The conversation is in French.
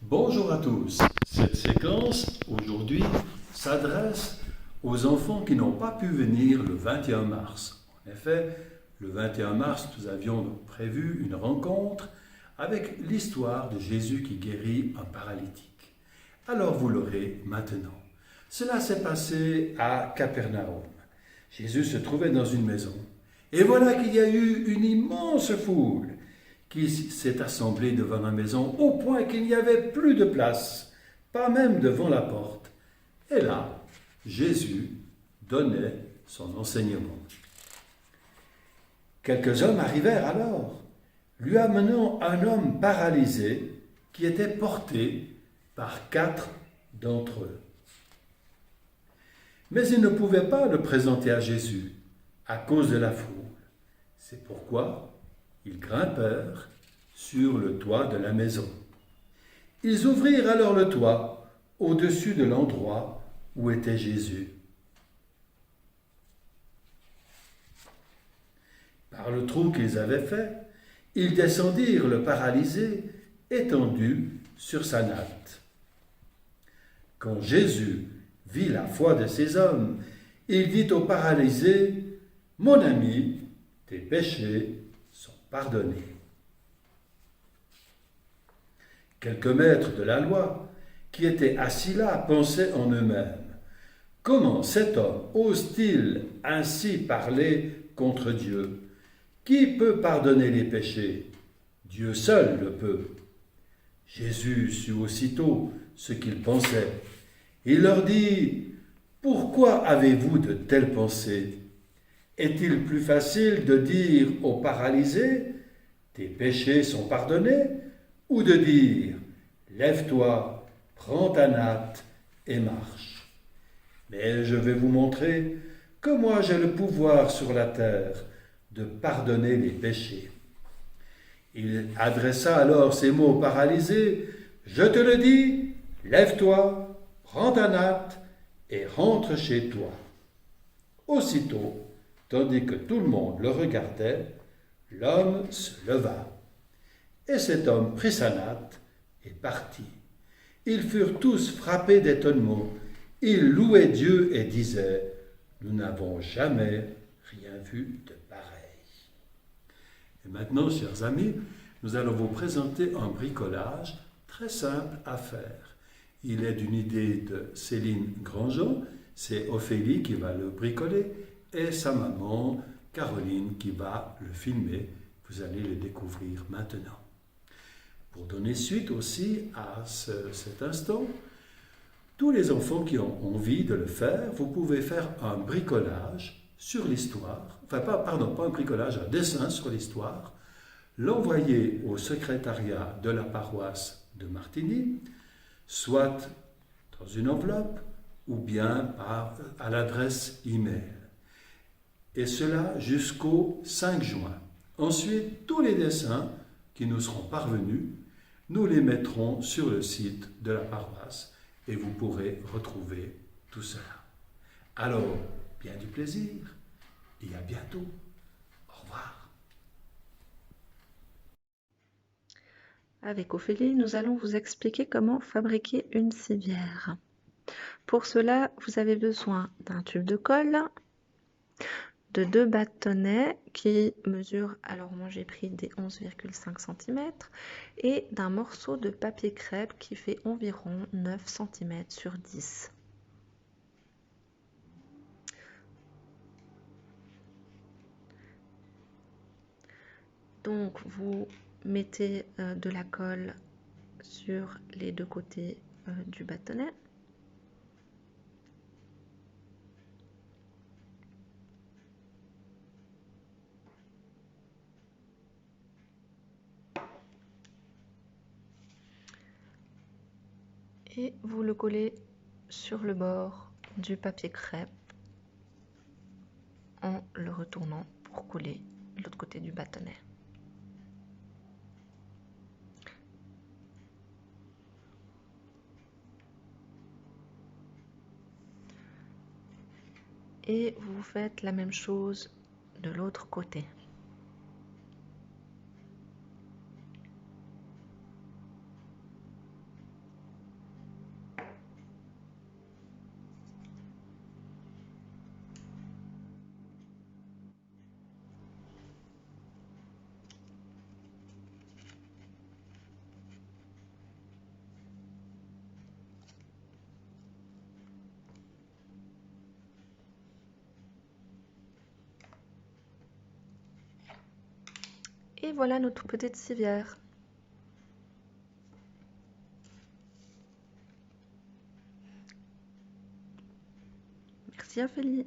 Bonjour à tous. Cette séquence, aujourd'hui, s'adresse aux enfants qui n'ont pas pu venir le 21 mars. En effet, le 21 mars, nous avions donc prévu une rencontre avec l'histoire de Jésus qui guérit un paralytique. Alors vous l'aurez maintenant. Cela s'est passé à Capernaum. Jésus se trouvait dans une maison. Et voilà qu'il y a eu une immense foule qui s'est assemblée devant la maison au point qu'il n'y avait plus de place, pas même devant la porte. Et là, Jésus donnait son enseignement. Quelques hommes arrivèrent alors, lui amenant un homme paralysé qui était porté par 4 d'entre eux. Mais ils ne pouvaient pas le présenter à Jésus à cause de la foule. C'est pourquoi ils grimpèrent sur le toit de la maison. Ils ouvrirent alors le toit au-dessus de l'endroit où était Jésus. Par le trou qu'ils avaient fait, ils descendirent le paralysé étendu sur sa natte. Quand Jésus vit la foi de ces hommes, il dit au paralysé, « Mon ami, tes péchés sont pardonnés. » Quelques maîtres de la loi, qui étaient assis là, pensaient en eux-mêmes, « Comment cet homme ose-t-il ainsi parler contre Dieu? Qui peut pardonner les péchés? Dieu seul le peut. » Jésus sut aussitôt ce qu'ils pensaient. Il leur dit, « Pourquoi avez-vous de telles pensées? Est-il plus facile de dire au paralysé, « Tes péchés sont pardonnés » ou de dire, « Lève-toi, prends ta natte et marche. » Mais je vais vous montrer que moi j'ai le pouvoir sur la terre de pardonner les péchés. Il adressa alors ces mots au paralysé, « Je te le dis, lève-toi, prends ta natte et rentre chez toi. » Aussitôt, tandis que tout le monde le regardait, l'homme se leva. Et cet homme prit sa natte et partit. Ils furent tous frappés d'étonnement. Ils louaient Dieu et disaient, « Nous n'avons jamais rien vu de pareil. » Et maintenant, chers amis, nous allons vous présenter un bricolage très simple à faire. Il est d'une idée de Céline Grandjean, c'est Ophélie qui va le bricoler et sa maman Caroline qui va le filmer. Vous allez le découvrir maintenant. Pour donner suite aussi à cet instant, tous les enfants qui ont envie de le faire, vous pouvez faire un bricolage sur l'histoire, pas un bricolage, un dessin sur l'histoire, l'envoyer au secrétariat de la paroisse de Martigny, soit dans une enveloppe ou bien à l'adresse e-mail. Et cela jusqu'au 5 juin. Ensuite, tous les dessins qui nous seront parvenus, nous les mettrons sur le site de la paroisse et vous pourrez retrouver tout cela. Alors, bien du plaisir et à bientôt. Au revoir. Avec Ophélie, nous allons vous expliquer comment fabriquer une civière. Pour cela, vous avez besoin d'un tube de colle, de 2 bâtonnets qui mesurent, alors moi j'ai pris des 11,5 cm, et d'un morceau de papier crêpe qui fait environ 9 cm sur 10. Donc vous mettez de la colle sur les 2 côtés du bâtonnet. Et vous le collez sur le bord du papier crêpe en le retournant pour coller l'autre côté du bâtonnet. Et vous faites la même chose de l'autre côté. Et voilà notre petite civière. Merci Ophélie.